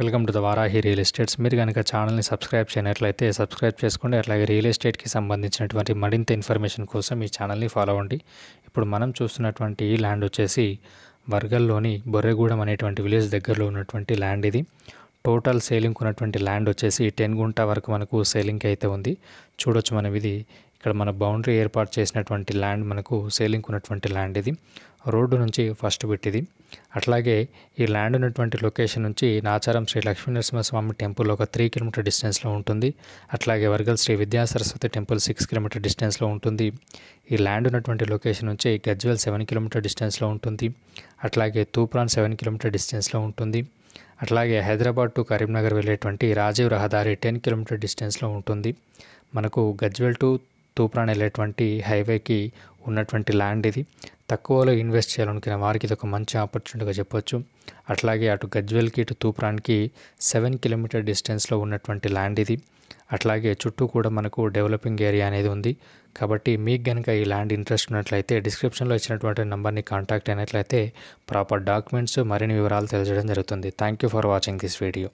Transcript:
Welcome to the Varahi real estates. మీరు కనుక ఛానల్ని సబ్స్క్రైబ్ చేయనట్లయితే సబ్స్క్రైబ్ చేసుకోండి. అట్లాగే రియల్ ఎస్టేట్కి సంబంధించినటువంటి మరింత ఇన్ఫర్మేషన్ కోసం ఈ ఛానల్ని ఫాలో అవ్వండి. ఇప్పుడు మనం చూస్తున్నటువంటి ఈ ల్యాండ్ వచ్చేసి వర్గల్లోని బొర్రెగూడెం అనేటువంటి విలేజ్ దగ్గరలో ఉన్నటువంటి ల్యాండ్ ఇది. టోటల్ సేలింగ్ ఉన్నటువంటి ల్యాండ్ వచ్చేసి 10 గుంట వరకు మనకు సేలింగ్ అయితే ఉంది. చూడొచ్చు మనం ఇది ఇక్కడ మన బౌండరీ ఏర్పాటు చేసినటువంటి ల్యాండ్ మనకు సేలింగ్ ఉన్నటువంటి ల్యాండ్ ఇది. రోడ్డు నుంచి ఫస్ట్ బిట్ ఇది. అట్లాగే ఈ ల్యాండ్ ఉన్నటువంటి లొకేషన్ నుంచి నాచారం శ్రీ లక్ష్మీనరసింహస్వామి టెంపుల్ ఒక 3 కిలోమీటర్ డిస్టెన్స్లో ఉంటుంది. అట్లాగే వర్గల్ శ్రీ విద్యాసరస్వతి టెంపుల్ 6 కిలోమీటర్ డిస్టెన్స్లో ఉంటుంది. ఈ ల్యాండ్ ఉన్నటువంటి లొకేషన్ నుంచి గజ్వెల్ 7 కిలోమీటర్ డిస్టెన్స్లో ఉంటుంది. అట్లాగే తూప్రాన్ 7 కిలోమీటర్ డిస్టెన్స్లో ఉంటుంది. అట్లాగే హైదరాబాద్ టు కరీంనగర్ వెళ్ళేటువంటి రాజీవ్ రహదారి 10 కిలోమీటర్ డిస్టెన్స్లో ఉంటుంది. మనకు గజ్వెల్ టు తూప్రాన్ వెళ్ళేటువంటి హైవేకి ఉన్నటువంటి ల్యాండ్ ఇది. తక్కువలో ఇన్వెస్ట్ చేయాలనుకునే వారికి ఇది ఒక మంచి ఆపర్చునిటీగా చెప్పొచ్చు. అట్లాగే అటు గజ్వెల్కి ఇటు తూప్రాన్కి 7 కిలోమీటర్ డిస్టెన్స్లో ఉన్నటువంటి ల్యాండ్ ఇది. అట్లాగే చుట్టూ కూడా మనకు డెవలపింగ్ ఏరియా అనేది ఉంది. కాబట్టి మీకు కనుక ఈ ల్యాండ్ ఇంట్రెస్ట్ ఉన్నట్లయితే డిస్క్రిప్షన్లో ఇచ్చినటువంటి నెంబర్ని కాంటాక్ట్ అయినట్లయితే ప్రాపర్ డాక్యుమెంట్స్ మరిన్ని వివరాలు తెలియజేయడం జరుగుతుంది. Thank you for watching this video.